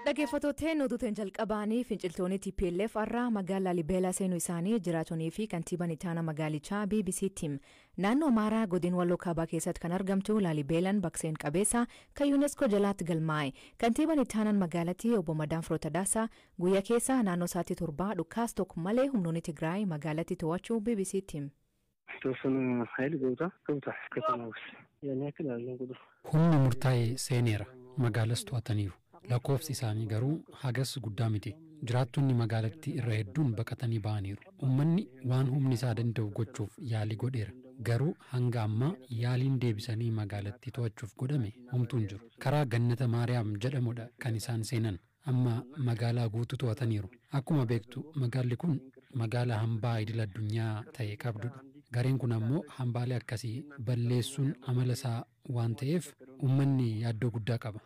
Dhaggeeffattoonni oduutiin jalqabanii finciltoonni TPLF irraa magaalaa Laalibeelaa seenuu isaanii jiraatanii fi kantiibaan itaana magaalichaa BBC'tti naannoo Amaaraa godina Walloo Kaabaa keessatti kan argamtu Laalibeelaan bakseen qabeessa kan UNESCO jalaatti galmaa'e. Kantiibaan itaanaan magaalattii obbo Madaan Firootaadaasaa guyyaa keessa naannoo sa'aatii 7 dhukaasa tokko malee humnoonni Tigraay magaalattii to'achuu BBC'tti. Humni murtaa'e seeneera magaalas to'ataniiru. Lakkoofsi isaanii garuu hagas guddaa miti. Jiraattonni magaalattii irra hedduun baqatanii ba'aniiru. Uummanni waan humni isaa danda'u gochuuf yaalii godheera. Garuu hanga ammaa yaaliin deebisanii magaalattii to'achuuf godhame homtuu hin jiru. Karaa Gannata Maariyaam jedhamudha kan isaan seenan. Amma magaalaa guutuu to'ataniiru. Akkuma beektu magaalli kun magaalaa hambaa idil addunyaa ta'e qabdudha. Gareen kun ammoo hambaalee akkasii balleessuun amala isaa waan ta'eef uummanni yaaddoo guddaa qaba.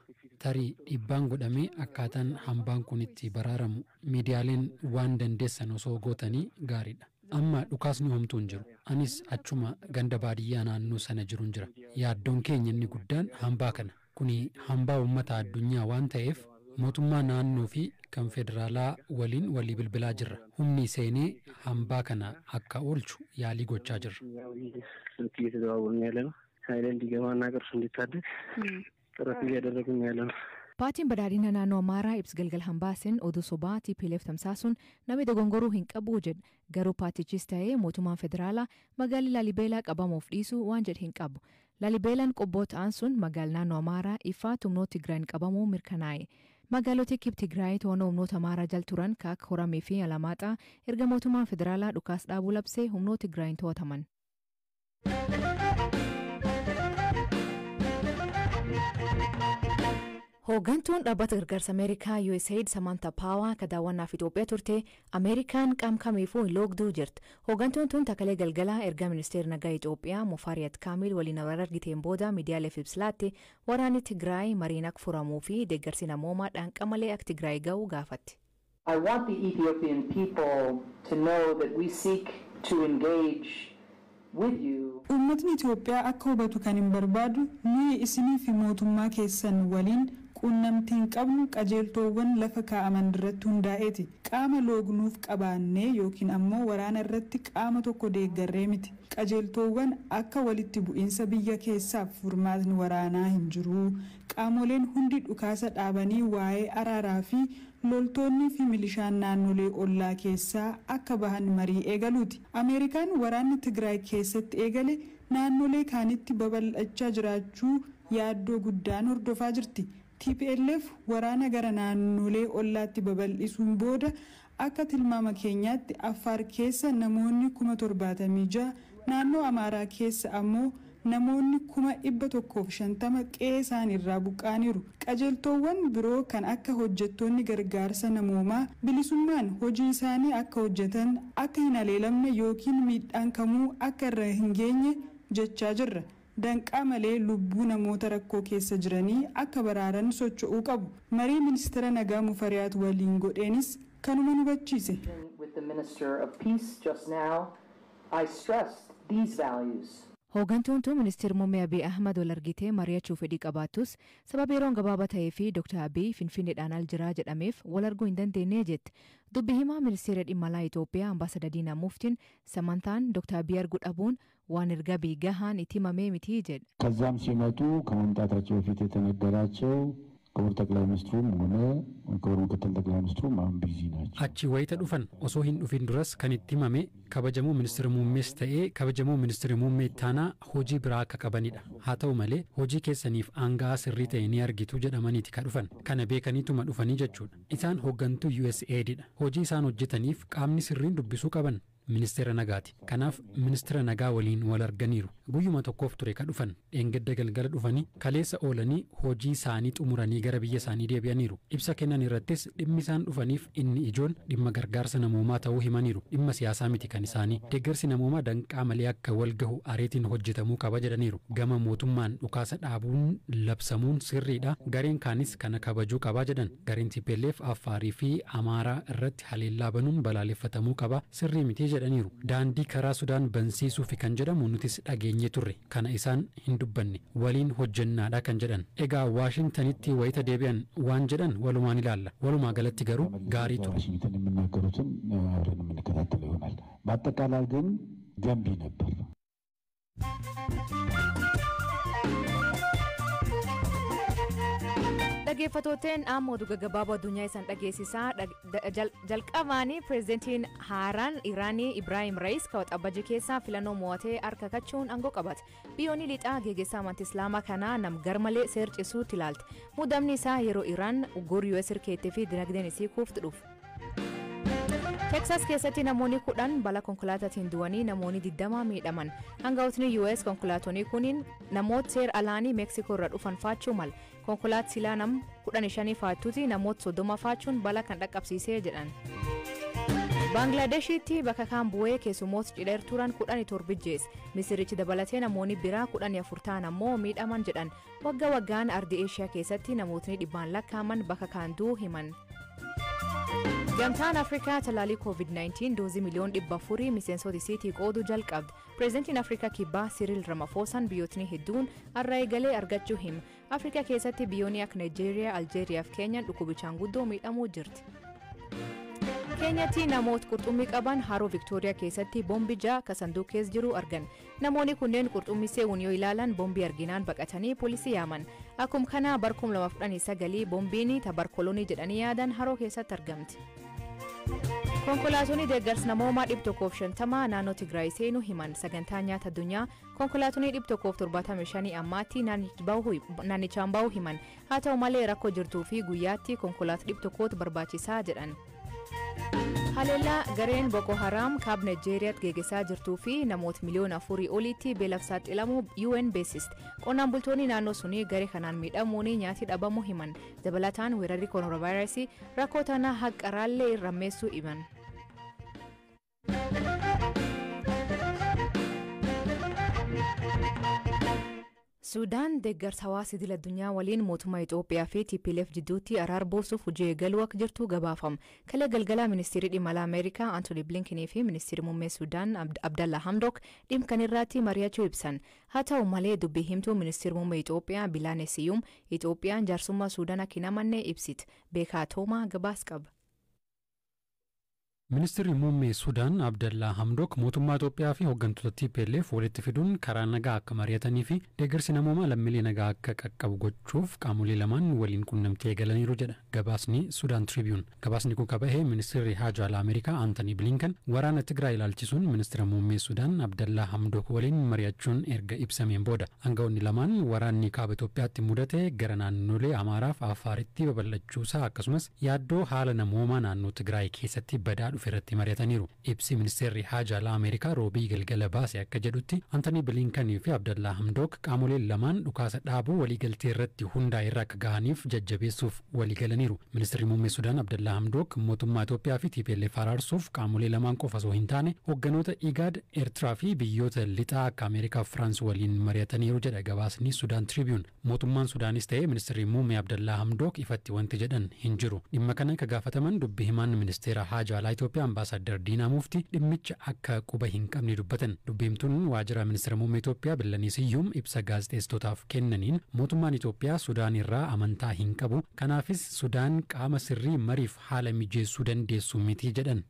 Tarii dhiibbaan godhamee akkaataan hambaan kun itti baraaramu miidiyaaleen waan dandeessan osoo gootanii gaariidha. Amma dhukaasni homtuu hin jiru. Anis achuma ganda baadiyyaa naannoo sana jiruun jira. Yaaddoon keenya inni guddaan hambaa kana. Kuni hambaa uummata addunyaa waan ta'eef mootummaa naannoo fi kan federaalaa waliin walii bilbilaa jirra. Humni seenee hambaa kana akka oolchu yaalii gochaa jirra. Paartiin badhaadhina naannoo Amaaraa ibsa galgal hambaasin oduu sobaa TPLF tamsaasuun namni dogongoruu hin qabu jedha. Garuu paartichis ta'ee mootummaan federaalaa magaalli Laalibeelaa qabamuuf dhiisuu waan jedhe hin qabu. Laalibeelaan qobboo ta'an sun magaalaa naannoo Amaaraa ifaa humnoota Tigraayin qabamuu mirkanaa'e. Magaalota kibba Tigraay to'annoo humnoota Amaaraa jala turan akka Horamee fi Alamaaxaa erga mootummaan federaalaa dhukaasa dhaabuu labsee humnoota Tigraayin to'ataman. Hooggantuun dhaabbata gargaarsa Ameerikaa USAID Samantha Power akka daawwannaaf Itoophiyaa turte Ameerikaan qaamkamiifuu hin loogduu jirti. Hooggantuun tun takalee galgalaa erga ministeerri nagaa Itoophiyaa Mufariyat Kaamil waliin wal argiteen booda miidiyaaleef ibsilaatte waraanni Tigraay mariin akka furamuu fi deeggarsi namoomaa dhaanqa malee akka Tigraay ga'u gaafatti. I want the Ethiopian people to know that we seek to engage with you. Uummatni Itoophiyaa akka hubatu kan hin barbaadu nuyi isinii fi mootummaa keessan waliin quunnamtiin qabnu qajeeltoowwan lafa kaa'aman irratti hundaa'eeti. Qaama loognuuf qabaannee yookiin ammoo waraana irratti qaama tokko deeggarree miti. Qajeeltoowwan akka walitti bu'iinsa biyya keessaaf furmaatni waraanaa hin jiru. Qaamoleen hundi dhukaasa dhaabanii waa'ee araaraa fi loltoonni fi milishaan naannolee ollaa keessaa akka bahan marii eegaluuti. Ameerikaan waraanni Tigraay keessatti eegale naannolee kaanitti babal'achaa jiraachuu yaaddoo guddaan hordofaa jirti. TPLF waraana gara naannolee ollaatti babal'isuun booda akka tilmaama keenyaatti Affaar keessa namoonni 76,000 naannoo Amaaraa keessa ammoo namoonni 150 qe'ee isaan irraa buqqaaniiru. Qajeeltoowwan biroo kan akka hojjettoonni gargaarsa namoomaa bilisummaan hojii isaanii akka hojjetan akka hin haleelamne yookiin miidhaan kamuu akka irra hin geenye jechaa jirra. Danqaa malee lubbuu namoota rakkoo keessa jiranii akka baraaran socho'uu qabu. Marii ministeera nagaa Mufariyaat waliin godheenis kanuma nu hubachiise. With the Minister of Peace just now, I stressed these values. Hooggantuun tun ministeera muummee Abiy Ahmad wal argitee mari'achuuf fedhii qabaatus sababa yeroon gabaabaa ta'ee fi Dr. Abiy Finfinneedhaan al jiraa jedhameef wal arguu hin dandeenye jette. Dubbi himaa ministeera dhimma alaa Itoophiyaa Ambaasaadar Diinaa Muftiin Samantaan Dr. Abiy arguu dhabuun waan erga biigahaan itti himamee miti jedha. ከዛም ሲመጡ ከመምጣታቸው በፊት የተነገራቸው ክቡር ጠቅላይ ሚኒስትሩም ሆነ ክቡር ምክትል ጠቅላይ ሚኒስትሩም አሁን ቢዚ ናቸው። አቺ ወይተ ዱፈን ኦሶ ሂን ዱፊን ድረስ ከንቲ ማሜ ከበጀሙ ሚኒስትር ሙሜስ ተኤ ከበጀሙ ሚኒስትር ሙሜ ታና ሆጂ ብራ ከቀበኒዳ ሃተው መሌ ሆጂ ኬሰኒፍ አንጋ ስሪ ተኤ ኒ አርጊቱ ጀደመኒቲ ከዱፈን ከነ ቤከኒቱ መዱፈኒ ጀቹudha ኢሳን ሆገንቱ USAID ዳ ሆጂ ኢሳን ሆጀተኒፍ ቃምኒ ስሪን ዱቢሱ ቀበን ministeera nagaati. Kanaaf ministeera nagaa waliin wal arganiiru. Guyyuma tokkoof ture ka dhufan dheengadda galgala dhufanii kaleessa oolanii hojii isaanii xumuranii gara biyya isaanii deebi'aniiru. Ibsa kennan irrattis dhimmi isaan dhufaniif inni ijoon dhimma gargaarsa namoomaa ta'uu himaniiru. Dhimma siyaasaa miti kan isaanii. Deeggarsi namoomaa danqaa malee akka wal gahu areetiin hojjetamuu qaba jedhaniiru. Gama mootummaan dhukaasa dhaabuun labsamuun sirriidha. Gareen kaanis kana kabajuu qaba jedhan. Gareen TPLF Affaarii fi Amaaraa irratti haleellaa banuun balaaleffatamuu qaba. Sirrii miti jedhaniiru. Daandii karaa Sudaan bansiisuuf kan jedhamu nutis dhageenye turre. Kana isaan hin dubbanne. Waliin hojjennaadha kan jedhan. Egaa Waashingtanitti wayita deebi'an waan jedhan walumaan ilaalla. Walumaa galatti garuu gaarii ture. ዋሽንግተን የሚናገሩትን አብረን የምንከታተለው ይሆናል። በአጠቃላይ ግን ገንቢ ነበር። dhaggeeffatooteen amma oduu gaggabaaboo addunyaa isaan dhageessisaa jalqabaanii pireezidantiin haaraan Iraanii Ibraahim Ra'iis waxabajii keessaa filannoo mo'atee harka kachuun aangoo qabate. Biyyoonni lixaa geggeessaa amantii islaamaa kanaa nam garmalee seercisuutti ilaalti. Muddamni isaa yeroo Iraan uggura US hirkeettee fi dinagdeen isii kuuftu dhufu. Texas keessatti namoonni 10 balaa konkolaataatiin du'anii namoonni 20 miidhaman. Hangafoonni US konkolaatonni kunniin namoota seera alaanii Meeksikoo irraa dhufan faachuu mal. Konkolaataa silaa nam 15 faatuuti namoota 30 faachuun balaa kan dhaqqabsiisee jedhan. Baanglaadeshitti bakka kaan bu'ee keessummoota cidheer turan 17 jees. Misirichi dabalatee namoonni biraa 14 ta'an ammoo miidhaman jedhan. Waggaa waggaan ardii Eeshiyaa keessatti namootni dhibbaan lakkaaman bakka kaan du'uu himan. Gamtaan Afrikaa talaalii COVID-19 doozii miliyoon 400 miseensota isiitii qooduu jalqabde. Pireezidantiin Afrikaa kibbaa Siriil Ramaphoosaan biyyootni hedduun har'a eegalee argachuu hima. Afrikaa keessatti biyyoonni akka Naayijeeriyaa, Aljeeriyaa fi Keeniyaan dhukkubichaan guddoo miidhamuu jirti. Keenyatti namoota qurxummii qaban haroo Viktooriyaa keessatti boombii 6 ka sanduuqa keessa jiru argan. Namoonni kunneen qurxummii seewun yoo ilaalan boombii arginaan baqatanii poolisii yaaman. Akkuma kana bara 2019 boombiin tabarkolonii jedhanii yaadan haroo keessatti argamti. Konkolaatonni deeggarsa namoomaa 150 naannoo Tigraay seenuu himan. Sagantaa nyaata addunyaa konkolaatonni 175 ammaatti naannichaan ba'uu himan. Haa ta'u malee rakkoo jirtuu fi guyyaatti konkolaataa 100 barbaachisaa jedhan. Haleellaa gareen Boko Haram kaaba Naayijeeriyaatti geggeessaa jirtuu fi namoota miliyoona 4 oliitti beelaaf saaxilamuu UN beeksiste. Qonnaan bultoonni naannoo sunii garee kanaan miidhamuun nyaati dhabamuu himan. Dabalataan weerarri kooronaavaayirasii rakkoo tanaa haqa raallee rammeessuu himan. Sudaan deeggarsa hawaasa idil addunyaa waliin mootummaa Itoophiyaa fi TPLF jidduutti araara buusuuf hojii eegaluu akka jirtu gabaafama. Kale galgala ministeerri dhimma alaa Ameerikaa Anthony Blinken fi ministeerri muummee Sudaan Abdallah Hamdok dhimma kana irratti mari'achuu ibsan. Haa ta'u malee dubbii himtuu ministeerri muummee Itoophiyaa Bilaane Siyyum Itoophiyaan jaarsummaa Sudaan akka hin amanne ibsite. Beekaa Toomaa gabaas qaba. Ministeerri muummee Sudaan Abdallah Hamdok mootummaa Itoophiyaa fi hooggantoota TPLF walitti fiduun karaa nagaa akka mari'atanii fi deeggarsi namoomaa lammiilee nagaa akka qaqqabu gochuuf qaamolee lamaan waliin qunnamtii eegalaniiru jedha gabaasni Sudaan Tribune. Gabaasni kun kabahee ministeerri haajaa alaa Ameerikaa Anthony Blinken waraana Tigraay ilaalchisuun ministeera muummee Sudaan Abdallah Hamdok waliin mari'achuun erga ibsameen booda aangawoonni lamaan waraanni kaaba Itoophiyaatti mudate gara naannolee Amaaraa fi Afaaritti babal'achuusaa akkasumas yaaddoo haala namoomaa naannoo Tigraay keessatti badaa irratti mari'ataniiru. Ibsi ministeerri haajaa alaa Ameerikaa roobii galgala baase akka jedhutti Anthony Blinken fi Abdallah Hamdok qaamoleen lamaan dhukaasa dhaabuu waliigaltee irratti hundaa'e irra akka gahaniif jajjabeessuuf waliigalaniiru. Ministeerri muummee Sudaan Abdallah Hamdok mootummaa Itoophiyaa fi TPLF araarsuuf qaamolee lamaan qofa osoo hin taane hoogganoota IGAD, Eertiraa fi biyyoota lixaa akka Ameerikaa fi Firaans waliin mari'ataniiru jedha gabaasni Sudaan Tribune. Mootummaan Sudaanis ta'ee ministeerri muummee Abdallah Hamdok ifatti wanti jedhan hin jiru. Dhimma kana ka gaafataman dubbii himaan ministeera haajaa alaa Itoophiyaa ambaasaadar Diinaa Muftii dhimmicha akka quba hin qabne dubbatan. Dubbiimtuun waajjira ministeera muummee Itoophiyaa Bilaane Siyyum ibsa gaazexeessitootaaf kennaniin mootummaan Itoophiyaa Sudaan irraa amantaa hin qabu. Kanaafis Sudaan qaama sirrii mariif haala mijeessuu dandeessu miti jedhan.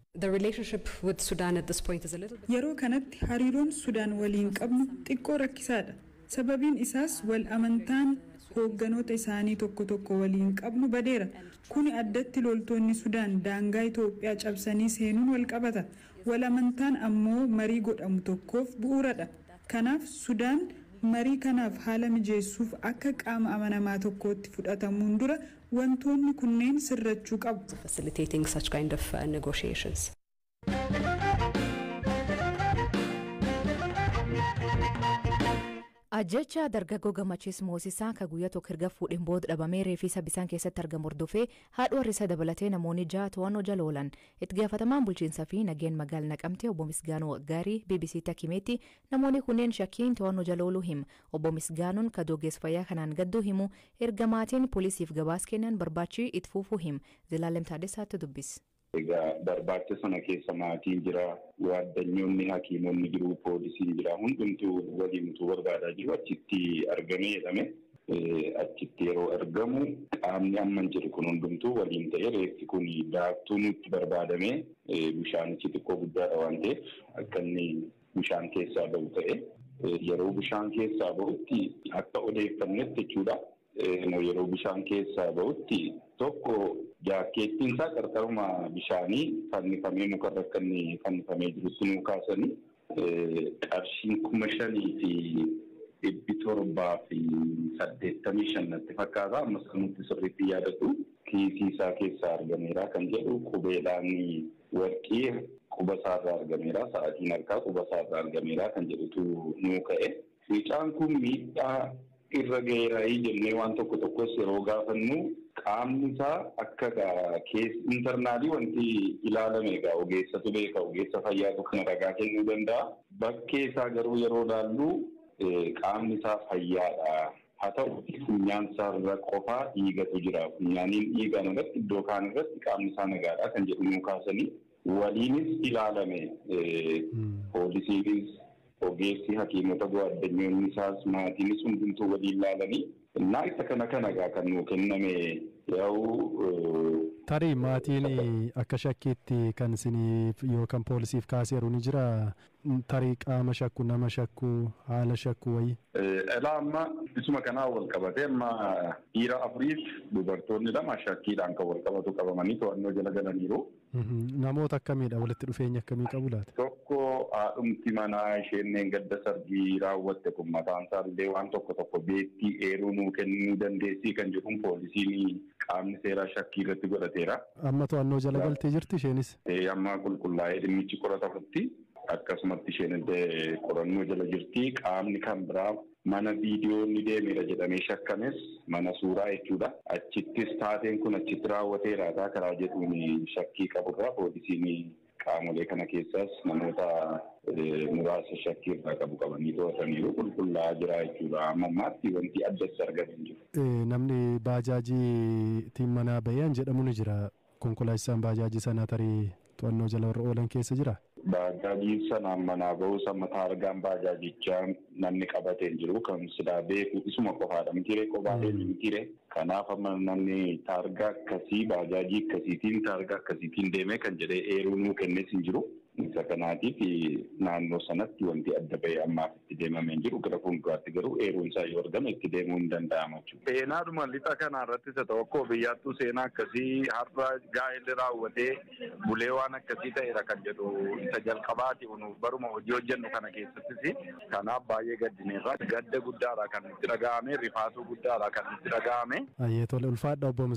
Yeroo kanatti hariiroon Sudaan waliin qabnu xiqqoo rakkisaadha. Sababiin isaas wal amantaan hoogganoota isaanii tokko waliin qabnu badeera. Kuni addatti loltoonni Sudaan daangaa Itoophiyaa cabsanii seenuun wal qabata. Wal amantaan ammoo marii godhamu tokkoof bu'uuradha. Kanaaf Sudaan marii kanaaf haala mijeessuuf akka qaama amanamaa tokkootti fudhatamuun dura wantoonni kunneen sirrachuu qabu. Ajjecha dargaggoo Gammachiis Moosisaa ka guyyaa tokko erga fuudhin booda dhabamee reeffisa bisaan keessatti argamu hordofee haadha warrisa dabalatee namoonni 6 to'annoo jala oolan. Itti gaafatamaan bulchiinsaa fi nageen magaalaa Naqamtee obbo Misgaanoo Gaarii BBC'tti himetti namoonni kunneen shakkiin to'annoo jala ooluu hima. Obbo Misgaanuun ka dogeessa fayyaa kanaan gadduu himu erga maatiin poolisiif gabaas kennan barbaachi itti fufuu hima. Zilaalem Taaddesaatti dubbis. egaa barbaacha sana keessa maatiin jira, waaddanyoonni hakiimonni jiru, poolisiin jira, hundumtuu waliin utuu barbaadaa jiru achitti argamee jedhame. Achitti yeroo argamu qaamni amman jedhu kun hundumtuu waliin ta'ee reeffi kun daaktuu nutti barbaadamee bishaanichi xiqqoo guddaadha waan ta'eef akka inni bishaan keessaa bahu ta'e yeroo bishaan keessaa bahutti akka odeeffannetti jechuudha. Yeroo bishaan keessaa bahutti tokko jaakkeettiin isaa qarqaruma bishaanii fannifamee mukarra akka inni fannifamee jirutti nuu kaasanii qarshiin 5,785 natti fakkaata. Ammas kan nuti sirriitti yaadatu kiisii isaa keessaa argameera kan jedhu qubeedhaan warqii quba isaarraa argameera, sa'aatiin harkaa quba isaarraa argameera kan jedhutu nuu ka'e. Fiicaan kun miidhaa irra ga'eeraa jennee waan tokko tokkos yeroo gaafannu qaamni isaa akka intarnaalii wanti ilaalame egaa ogeessatu beeka, ogeessa fayyaatu kana ragaa kennuu danda'a. Bakkee isaa garuu yeroo ilaallu qaamni isaa fayyaadha. Haa ta'u funyaan isaarra qofaa dhiigatu jira. Funyaaniin dhiigaan irratti iddoo kaan irratti qaamni isaa nagaadha kan jedhu nuu kaasanii waliinis ilaalame poolisiinis ogeessi hakiimota waaddanyoonni isaas maatiinis hundumtuu waliin ilaalanii innaa isa kana egaa kan nuu kenname tarii maatiin akka shakkiitti kan isiniif yookaan poolisiif kaaseeru ni jira. Tarii qaama shakku, nama shakku, haala shakku wayii. Amma isuma kanaa wal qabatee amma dhiira 4 dubartoonni 2 shakkiidhaan kan wal qabatu qabamanii to'annoo jala galaniiru. Namoota akkamiidha? Walitti dhufeenya akkamii qabu laata? Tokko haadhumti manaa isheen gadda sargii raawwatte kun mataan isaallee waan tokko beektii eeruu nuu kennuu dandeessii kan jedhuun poolisiin qaamni seeraa shakkii irratti godhateera. Amma to'annoo jala galtee jirti isheenis? Amma qulqullaa'ee dhimmichi qoratamutti akkasumatti isheen illee qorannoo jala jirti. Qaamni kan biraa mana viidiyoon ni deemeera jedhamee shakkames mana suuraa jechuudha. Achittis taateen kun achitti raawwateera karaa jedhuun shakkii qaburraa poolisiin qaamolee kana keessaas namoota muraasa shakkii irraa qabu qabanii to'ataniiru qulqullaa'aa jira jechuudha. Ammaatti wanti addatti argamu hin jiru. Namni baajaajii manaa bahee jedhamu ni jira. Konkolaachisaan baajaajii sanaa tarii to'annoo jala warra oolan keessa jira. Baajaajii sanaan manaa bahuu mataa argaan baajaajichaa namni qabatee jiru kan silaa beeku isuma qofaadha mitiiree qofaadhee mitiiree. Kanaaf amma namni taargaa akkasii baajaajii akkasiitiin taargaa akkasiitiin deemee kan jedhee eeruu nuu kennees hin jiru. Isa kanaatiif naannoo sanatti wanti adda bahee ammaaf itti deemamee hin jiru. Gara fuulduraatti garuu eeruun isaa yoo argame itti deemuu hin danda'amu jechuudha. Seenaadhuma lixa kanarratti isa tokko biyyaattuu seenaa akkasii har'a gaa'elli raawwatee bulee waan akkasii ta'eera kan jedhu isa jalqabaati baruma hojii hojjennu kana keessattis kanaaf baay'ee gaddineerra gadda guddaadha kan itti dhaga'ame rifaatuu guddaadha kan itti dhaga'ame. Ayyee tole ulfaadha obbo